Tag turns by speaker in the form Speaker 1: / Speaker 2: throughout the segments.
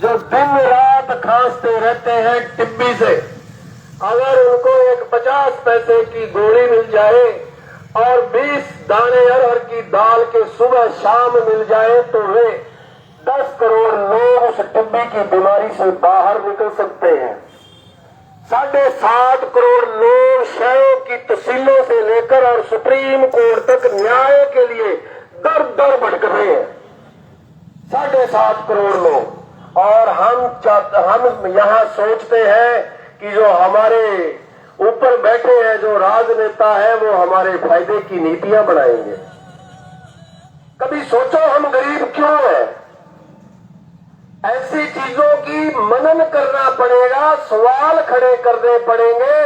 Speaker 1: जो दिन रात खांसते रहते हैं टिब्बी से, अगर उनको एक 50 पैसे की गोली मिल जाए और 20 दाने अरहर की दाल के सुबह शाम मिल जाए तो वे 10 करोड़ लोग उस टिब्बी की बीमारी से बाहर निकल सकते हैं। 7.5 करोड़ लोग शहरों की तहसीलों से लेकर और सुप्रीम कोर्ट तक न्याय के लिए दर दर भटक रहे हैं। 7.5 करोड़ लोग, और हम यहाँ सोचते हैं कि जो हमारे ऊपर बैठे हैं, जो राजनेता है, वो हमारे फायदे की नीतियां बनाएंगे। कभी सोचो हम गरीब क्यों हैं? ऐसी चीजों की मनन करना पड़ेगा, सवाल खड़े करने पड़ेंगे।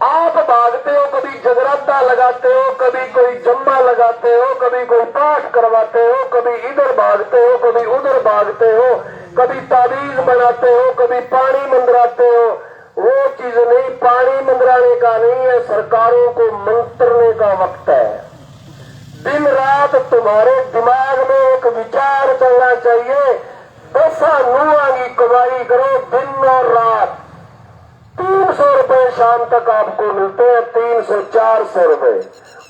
Speaker 1: आप भागते हो, कभी जगराता लगाते हो, कभी कोई जम्मा लगाते हो, कभी कोई पाठ करवाते हो, कभी इधर भागते हो, कभी उधर भागते हो, कभी ताबीज बनाते हो, कभी पानी मंदराते हो। वो चीज नहीं, पानी मंदराने का नहीं है, सरकारों को मंत्रने का वक्त है। दिन रात तुम्हारे दिमाग में एक विचार चलना चाहिए, 10 नुआ की कमाई करो दिन और रात। 300 रुपए शाम तक आपको मिलते हैं, 300-400 रुपए।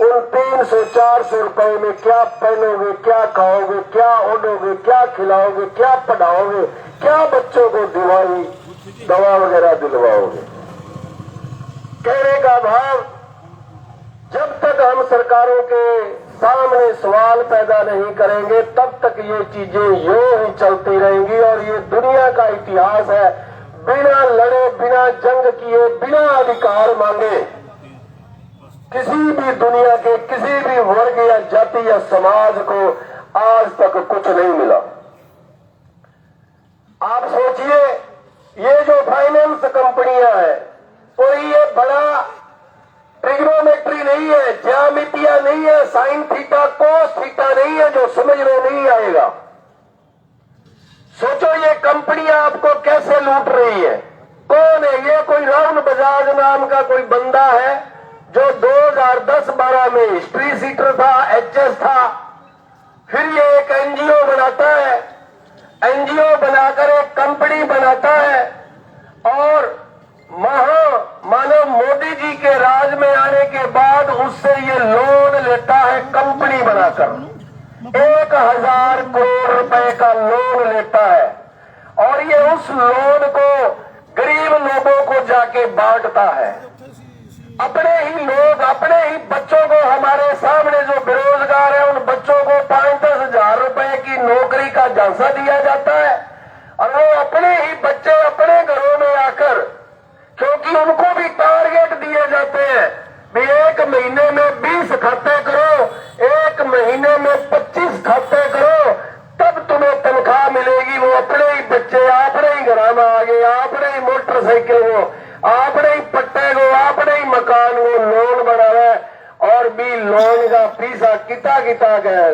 Speaker 1: उन 300-400 रुपए में क्या पहनोगे, क्या खाओगे, क्या ओढ़ोगे, क्या खिलाओगे, क्या पढ़ाओगे, क्या बच्चों को दवा वगैरह दिलवाओगे? कहने का भाव, जब तक हम सरकारों के सामने सवाल पैदा नहीं करेंगे तब तक ये चीजें यूं ही चलती रहेंगी। और ये दुनिया का इतिहास है, बिना लड़े, बिना जंग किए, बिना अधिकार मांगे किसी भी दुनिया के किसी भी वर्ग या जाति या समाज को आज तक कुछ नहीं मिला। आप सोचिए, ये जो फाइनेंस कंपनियां हैं, कोई ये बड़ा ट्रिग्नोमेट्री नहीं है, ज्यामितिया नहीं है, साइन थीटा कोस थीटा नहीं है जो समझ में नहीं आएगा। सोचो ये कंपनियां आपको कैसे लूट रही है। कौन है ये? कोई राहुल बजाज नाम का कोई बंदा है जो 2010-12 में हिस्ट्री सीटर था, एचएस था। फिर ये एक एनजीओ बनाता है, एनजीओ बनाकर एक कंपनी बनाता है और मानव मोदी जी के राज में आने के बाद उससे ये लोन लेता है कंपनी बनाकर। 1000 करोड़ रुपए का लोन लेता है और ये उस लोन को गरीब लोगों को जाके बांटता है। अपने ही लोग, अपने ही बच्चों को, हमारे सामने जो बेरोजगार है उन बच्चों को 5-10 हजार रुपए की नौकरी का झांसा दिया जाता है और वो अपने ही बच्चे अपने घरों में आकर, क्योंकि उनको भी टारगेट दिए जाते हैं भी 1 महीने में 20 खाते करो, 1 महीने में 25 खाते करो, तब तुम्हें तनख्वाह मिलेगी। वो अपने ही बच्चे अपने ही घर में आ गए, अपने ही मोटरसाइकिल को, अपने ही पट्टे को, अपने ही मकान को लोन बनावे और भी लोन का पैसा किता गए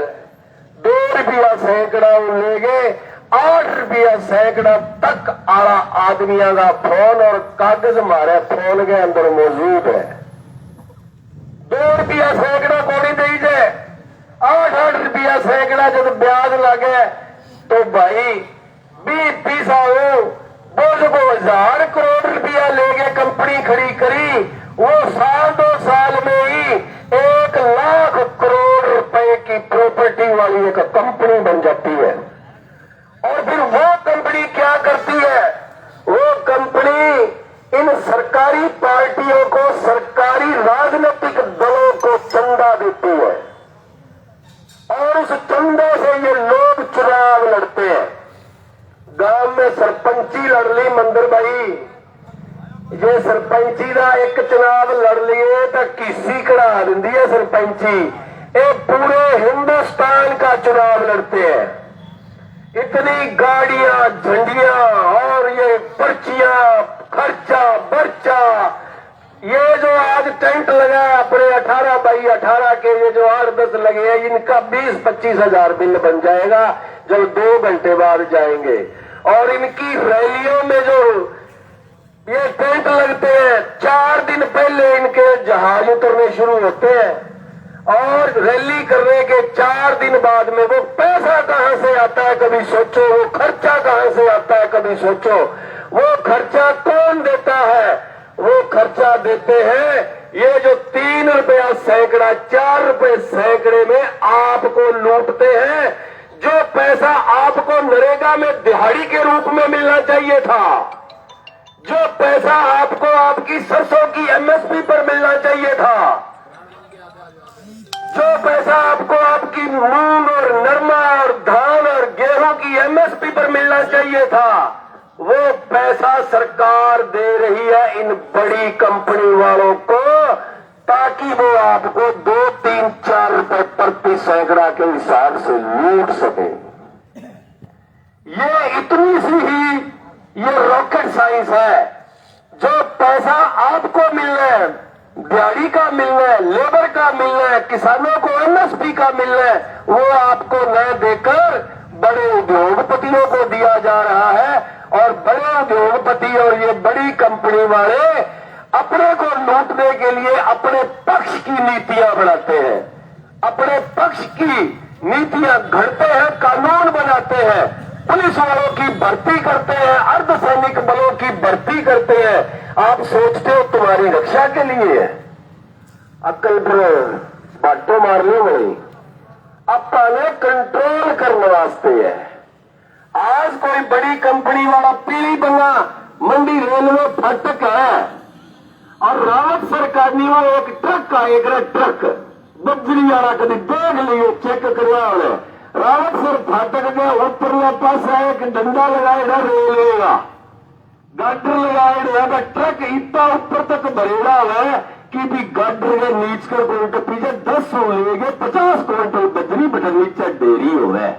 Speaker 1: 2 रुपया सैकड़ा ले गए, 8 रुपया सैकड़ा तक आला आदमियों का फोन और कागज हमारे फोन के अंदर मौजूद है। 2 रुपया सैकड़ा कोड़ी दी जाए, 8-8 रुपया सैकड़ा जब ब्याज लगे तो भाई 20 पैसा वो जो 1000 करोड़ रुपया ले गए, कंपनी खड़ी करी, वो साल 2 साल में ही 1 लाख करोड़ रुपए की प्रॉपर्टी वाली एक कंपनी बन जाती है। और फिर वो कंपनी क्या करती है? वो कंपनी इन सरकारी पार्टियों को, सरकारी राजनीतिक दलों को चंदा देती है और उस चंदे से ये लोग चुनाव लड़ते हैं। गांव में सरपंची लड़ ली मंदिर भाई, ये सरपंची का एक चुनाव लड़ लिए तो किसी कड़ा दी है सरपंची। ये पूरे हिंदुस्तान का चुनाव लड़ते हैं। इतनी गाड़ियां, झंडियां और ये पर्चियां, खर्चा बर्चा, ये जो आज टेंट लगा है अपने 18x18 के, ये जो 8-10 लगे हैं, इनका 20-25 हजार बिल बन जाएगा जब 2 घंटे बाद जाएंगे। और इनकी रैलियों में जो ये टेंट लगते हैं, 4 दिन पहले इनके जहाज उतरने शुरू होते हैं और रैली करने के 4 दिन बाद में वो पैसा कहां से आता है कभी सोचो, वो खर्चा कहां से आता है कभी सोचो। वो खर्चा कौन देता है? वो खर्चा देते हैं ये जो 3 रुपया सैकड़ा, 4 रुपए सैकड़े में आपको लूटते हैं। जो पैसा आपको नरेगा में दिहाड़ी के रूप में मिलना चाहिए था, जो पैसा आपको आपकी सरसों की एमएसपी पर मिलना चाहिए था, जो पैसा आपको आपकी मूंग और नरमा और धान और गेहूं की एमएसपी पर मिलना चाहिए था, वो पैसा सरकार दे रही है इन बड़ी कंपनी वालों को, ताकि वो आपको 2, 3, 4 रुपए प्रति सैकड़ा के हिसाब से लूट सके। ये इतनी सी ही ये रॉकेट साइंस है। जो पैसा आपको मिलना है, दिहाड़ी का मिलना है, लेबर का मिलना है, किसानों को एमएसपी का मिलना है, वो आपको न देकर बड़े उद्योगपतियों को दिया जा रहा है। और बड़े उद्योगपति और ये बड़ी कंपनी वाले अपने को लूटने के लिए अपने पक्ष की नीतियां बनाते हैं, अपने पक्ष की नीतियां घड़ते हैं, कानून बनाते हैं, पुलिस वालों की भर्ती करते हैं, अर्धसैनिक बलों की भर्ती करते हैं। आप सोचते हो तुम्हारी रक्षा के लिए है? अक्ल पर बाटो मार लो नहीं, अपने कंट्रोल करने वास्ते है। आज कोई बड़ी कंपनी वाला पीली बंगा मंडी रेलवे फाटक है और रावत सरकार ने वो एक ट्रक आए, ट्रक बजरी वाला कभी देख लियो, चेक करवा रावत सर फाटक के ऊपर पास एक डंडा लगाएगा रेलवे का, गाडर लगाएगा, ट्रक इतना ऊपर तक भरेगा है कि भी गाडर के नीच कर क्विंटल पीछे 10 हो लेंगे, 50 क्विंटल बजरी बटन नीचे डेरी हो गए।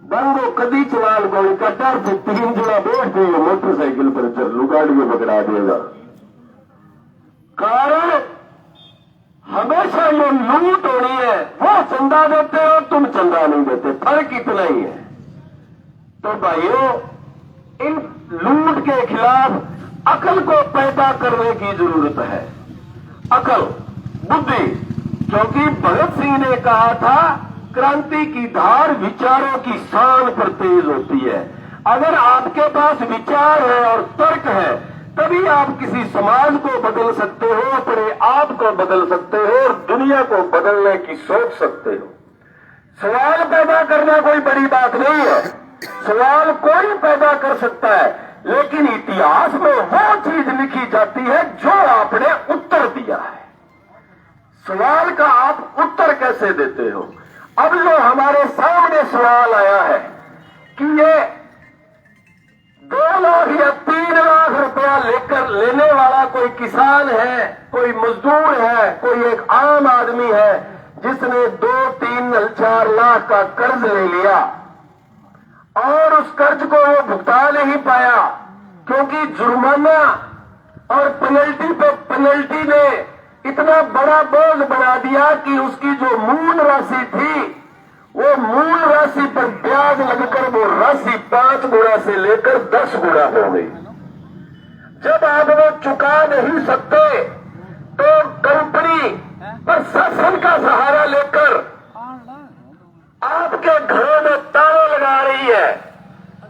Speaker 1: बंगो कदी चलाल गोली कटार से 3 जुड़ा बैठ गई मोटरसाइकिल पर चल गाड़ी में पकड़ा देगा। कारण हमेशा ये लूट होनी है, वो चंदा देते हो, तुम चंदा नहीं देते, फर्क इतना ही है। तो भाइयों, इन लूट के खिलाफ अकल को पैदा करने की जरूरत है, अकल, बुद्धि। क्योंकि भगत सिंह ने कहा था क्रांति की धार विचारों की शान पर तेज होती है। अगर आपके पास विचार है और तर्क है, तभी आप किसी समाज को बदल सकते हो, अपने आप को बदल सकते हो और दुनिया को बदलने की सोच सकते हो। सवाल पैदा करना कोई बड़ी बात नहीं है, सवाल कोई पैदा कर सकता है, लेकिन इतिहास में वो चीज लिखी जाती है जो आपने उत्तर दिया है। सवाल का आप उत्तर कैसे देते हो? अब जो हमारे सामने सवाल आया है कि ये 2 लाख या 3 लाख रुपया लेकर लेने वाला कोई किसान है, कोई मजदूर है, कोई एक आम आदमी है जिसने 2, 3, 4 लाख का कर्ज ले लिया और उस कर्ज को वो भुगता नहीं पाया, क्योंकि जुर्माना और पेनल्टी पे पेनल्टी ने इतना बड़ा बोझ बना दिया कि उसकी जो मूल राशि थी, वो मूल राशि पर ब्याज लगकर वो राशि 5 गुना से लेकर 10 गुना हो गई। जब आप वो चुका नहीं सकते तो कंपनी प्रशासन का सहारा लेकर आपके घरों में ताले लगा रही है,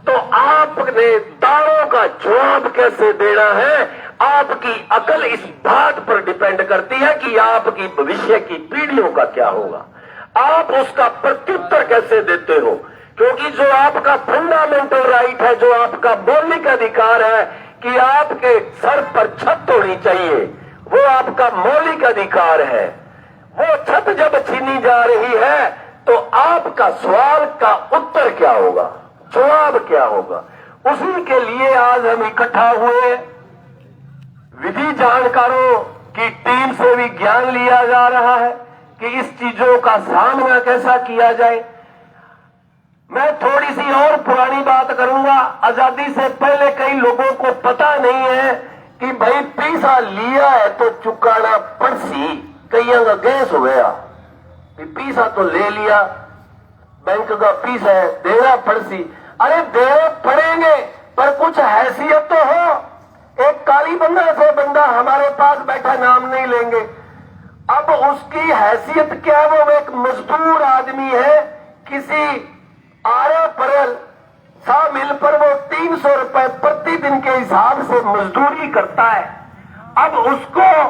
Speaker 1: तो आपने तालों का जवाब कैसे देना है? आपकी अकल इस बात पर डिपेंड करती है कि आपकी भविष्य की पीढ़ियों का क्या होगा। आप उसका प्रत्युत्तर कैसे देते हो? क्योंकि जो आपका फंडामेंटल राइट है, जो आपका मौलिक अधिकार है कि आपके सर पर छत होनी चाहिए, वो आपका मौलिक अधिकार है। वो छत जब छीनी जा रही है तो आपका सवाल का उत्तर क्या होगा, जवाब क्या होगा? उसी के लिए आज हम इकट्ठा हुए। विधि जानकारों की टीम से भी ज्ञान लिया जा रहा है कि इस चीजों का सामना कैसा किया जाए। मैं थोड़ी सी और पुरानी बात करूंगा। आजादी से पहले कई लोगों को पता नहीं है कि भाई पैसा लिया है तो चुकाना पड़सी, कईयों का गैस हो गया। पैसा तो ले लिया, बैंक का पैसा है, देना पड़सी। अरे देने पड़ेंगे पर कुछ हैसियत तो हो। एक काली बंदा से बंदा हमारे पास बैठा, नाम नहीं लेंगे। अब उसकी हैसियत क्या है? वो एक मजदूर आदमी है, किसी आरे परल सा मिल पर वो 300 रुपए प्रतिदिन के हिसाब से मजदूरी करता है। अब उसको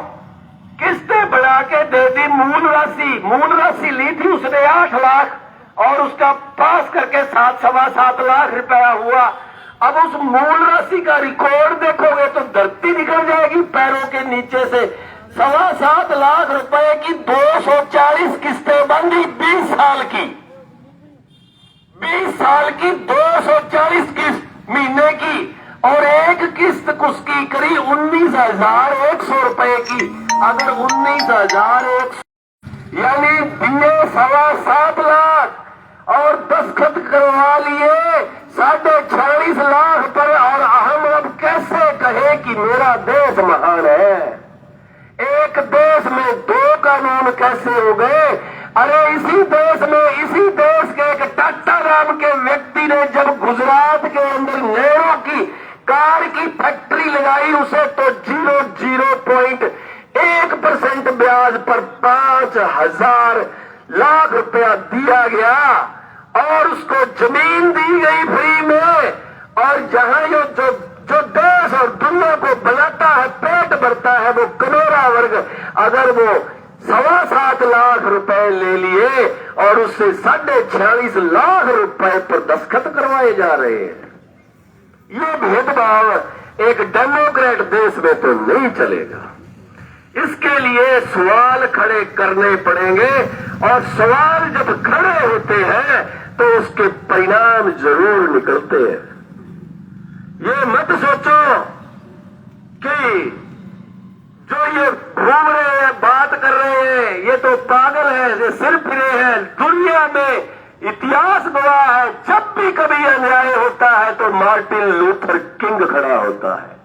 Speaker 1: किस्तें बढ़ा के दे दी, मूल राशि ली थी उसने 8 लाख और उसका पास करके 7.25 लाख रुपया हुआ। अब उस मूल राशि का रिकॉर्ड देखोगे तो धरती निकल जाएगी पैरों के नीचे से। 7.25 लाख रुपए की 240 किस्तें बंदी 20 साल की, 20 साल की 240 किस्त महीने की, और एक किस्त उसकी करी 19,100 रुपए की। अगर 19,100 यानी दिए 7.25 लाख और दस्तखत करवा लिए 46.5 लाख पर, और हम अब कैसे कहे कि मेरा देश महान है? एक देश में 2 कानून कैसे हो गए? अरे इसी देश के एक टाटा नाम के व्यक्ति ने जब गुजरात के अंदर नेहरू की कार की फैक्ट्री लगाई, उसे तो 0.1% ब्याज पर 5,000 लाख रुपया दिया गया और उसको जमीन दी गई फ्री में। और जहां जो देश और दुनिया को बनाता है, पेट भरता है, वो कमेरा वर्ग अगर वो 7.25 लाख रुपए ले लिए और उससे 46.5 लाख रुपए पर दस्तखत करवाए जा रहे हैं। ये भेदभाव एक डेमोक्रेट देश में तो नहीं चलेगा। इसके लिए सवाल खड़े करने पड़ेंगे, और सवाल जब खड़े होते हैं तो उसके परिणाम जरूर निकलते हैं। ये मत सोचो कि जो ये घूम रहे हैं, बात कर रहे हैं, ये तो पागल है, ये सिर फिरे हैं। दुनिया में इतिहास गवाह है, जब भी कभी अन्याय होता है तो मार्टिन लूथर किंग खड़ा होता है,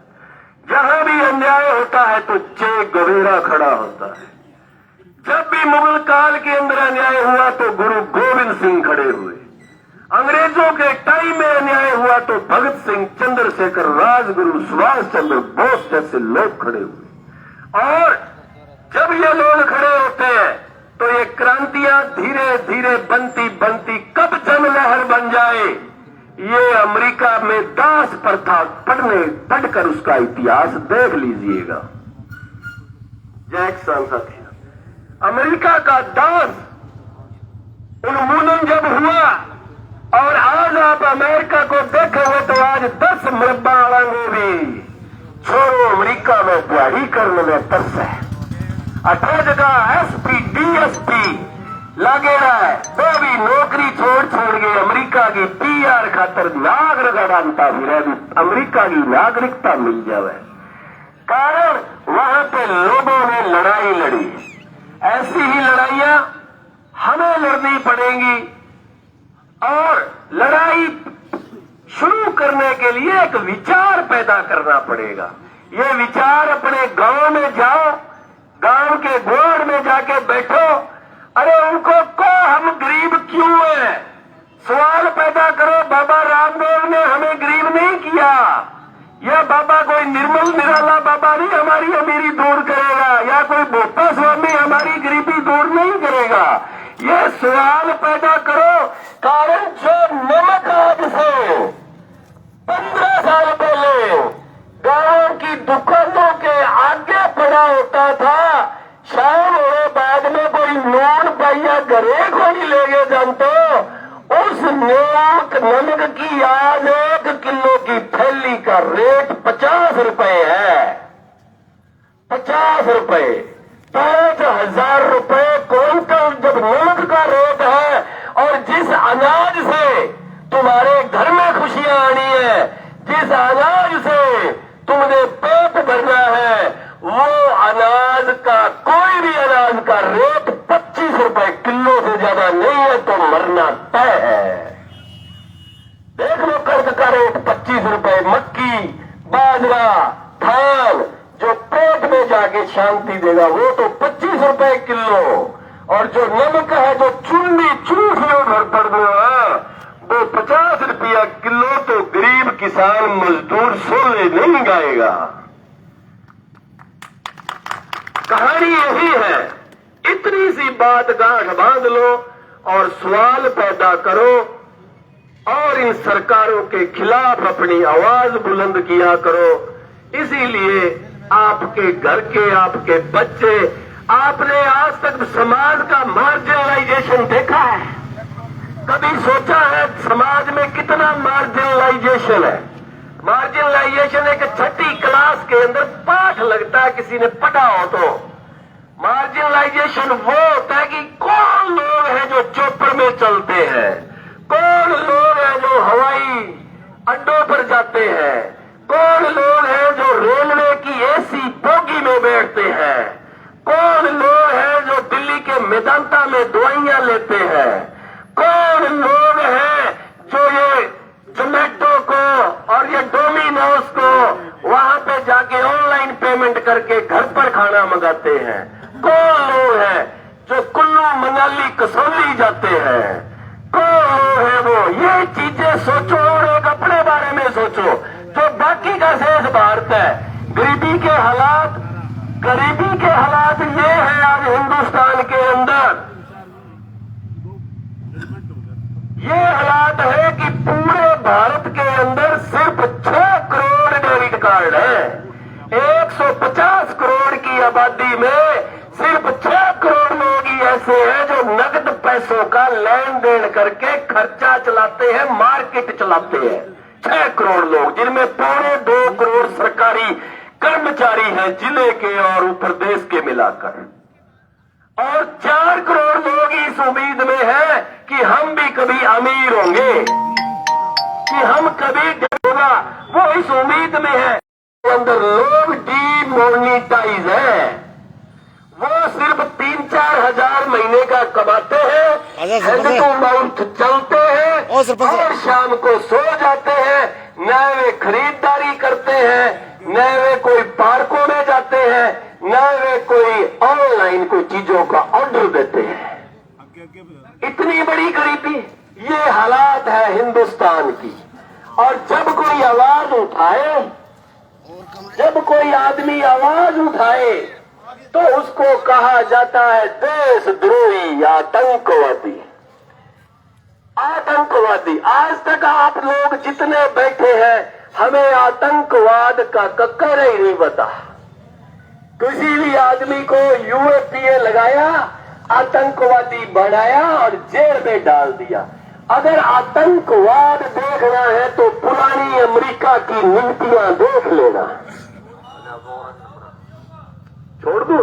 Speaker 1: जहां भी अन्याय होता है तो चे गवेरा खड़ा होता है। जब भी मुगल काल के अंदर अन्याय हुआ तो गुरु गोविंद सिंह खड़े हुए, अंग्रेजों के टाइम में अन्याय हुआ तो भगत सिंह, चंद्रशेखर, राजगुरु, सुभाष चंद्र बोस जैसे लोग खड़े हुए। और जब ये लोग खड़े होते हैं तो ये क्रांतियां धीरे धीरे बनती बनती कब जन लहर बन जाए, ये अमेरिका में दास प्रथा पढ़कर उसका इतिहास देख लीजिएगा। जैक्सन साथी, अमेरिका का दास उन्मूलन जब हुआ, और आज आप अमेरिका को देखेंगे तो आज 10 मुरब्बा आड़ेंगे भी छोड़ो अमेरिका में दिहाड़ी करने में तरस है। 18 जगह SP DSP लगे रहा है, तो भी नौकरी छोड़ के अमेरिका की PR खातर नागरिक डालता फिर अमेरिका की नागरिकता मिल जाए। कारण वहां पे लोगों ने लड़ाई लड़ी। ऐसी ही लड़ाइयां हमें लड़नी पड़ेंगी, और लड़ाई शुरू करने के लिए एक विचार पैदा करना पड़ेगा। ये विचार अपने गांव में जाओ, गांव के गोड़ में जाके बैठो, अरे उनको कहो हम गरीब क्यों हैं, सवाल पैदा करो। बाबा रामदेव ने हमें गरीब नहीं किया, यह बाबा कोई निर्मल निराला बाबा नहीं हमारी अमीरी दूर करेगा, या कोई भोपा स्वामी हमारी गरीबी दूर नहीं करेगा। ये सवाल पैदा करो। कारण जो नमक आज से 15 साल पहले गांव की दुकानों के आगे पड़ा होता था, शाम होने बाद में कोई नून पाइया घरे को नहीं ले गए जानते, उस नमक की आज 1 किलो की थैली का रेट 50 रुपए है। 50 रुपए, 5,000 रुपए क्विंटल जब नमक का रेट है। और जिस अनाज से तुम्हारे घर में खुशियां आनी है, जिस अनाज से तुमने पेट भरना है, वो अनाज का कोई भी अनाज का रेट 25 रुपए किलो से ज्यादा नहीं है तो मरना तय है। देख लो कणक का रेट 25 रुपए, मक्की, बाजरा, धान जो पेट में जाके शांति देगा वो तो 25 रुपए किलो, और जो नमक है जो चुन्नी चूठियों भर पड़ गया वो 50 रुपया किलो, तो गरीब किसान मजदूर सोले नहीं गाएगा। कहानी यही है। इतनी सी बात गांठ बांध लो और सवाल पैदा करो और इन सरकारों के खिलाफ अपनी आवाज बुलंद किया करो। इसीलिए आपके घर के आपके बच्चे, आपने आज तक समाज का मार्जिनलाइजेशन देखा है? कभी सोचा है समाज में कितना मार्जिनलाइजेशन है? मार्जिनलाइजेशन एक 6ठी क्लास के अंदर पाठ लगता है, किसी ने पढ़ा हो तो। मार्जिनलाइजेशन वो होता है कि कौन लोग हैं जो चौपर में चलते हैं, कौन लोग हैं जो हवाई अड्डों पर जाते हैं, कौन लोग हैं जो रेलवे की एसी बोगी में बैठते हैं, कौन लोग हैं जो दिल्ली के मेदांता में दवाइयां लेते हैं, कौन लोग हैं जो ये जोमेटो को और ये डोमिनोज को वहां पे जाके ऑनलाइन पेमेंट करके घर पर खाना मंगाते हैं, कौन लोग हैं जो कुल्लू मनाली कसौली जाते हैं, कौन लोग हैं वो? ये चीजें सोचो और एक अपने बारे में सोचो। जो बाकी का शेष भारत है, गरीबी के हालात ये है आज हिंदुस्तान के अंदर। ये हालात है कि पूरे भारत के अंदर सिर्फ 6 करोड़ डेबिट कार्ड है। 150 करोड़ की आबादी में सिर्फ 6 करोड़ लोग ही ऐसे हैं जो नकद पैसों का लेन देन करके खर्चा चलाते हैं, मार्केट चलाते हैं। 6 करोड़ लोग, जिनमें 2.25 करोड़ सरकारी कर्मचारी हैं जिले के और ऊपर देश के मिलाकर, और 4 करोड़ लोग इस उम्मीद में हैं कि हम भी कभी अमीर होंगे, कि हम कभी होगा, वो इस उम्मीद में है। अंदर लोग डीमोनेटाइज हैं, वो सिर्फ 3-4 हजार महीने का कमाते हैं, हैंड टू माउथ चलते हैं और शाम को सो जाते हैं। न वे खरीदारी करते हैं, न वे कोई पार्कों में जाते हैं, न वे कोई ऑनलाइन कोई चीजों का ऑर्डर देते हैं। इतनी बड़ी गरीबी, ये हालात है हिंदुस्तान की। और जब कोई आवाज उठाए, जब कोई आदमी आवाज उठाए तो उसको कहा जाता है देशद्रोही, आतंकवादी। आतंकवादी, आज तक आप लोग जितने बैठे हैं, हमें आतंकवाद का कक्कर ही नहीं पता। किसी भी आदमी को यूएपीए लगाया, आतंकवादी बनाया और जेल में डाल दिया। अगर आतंकवाद देखना है तो पुरानी अमेरिका की नीतियां देख लेना। छोड़ दो।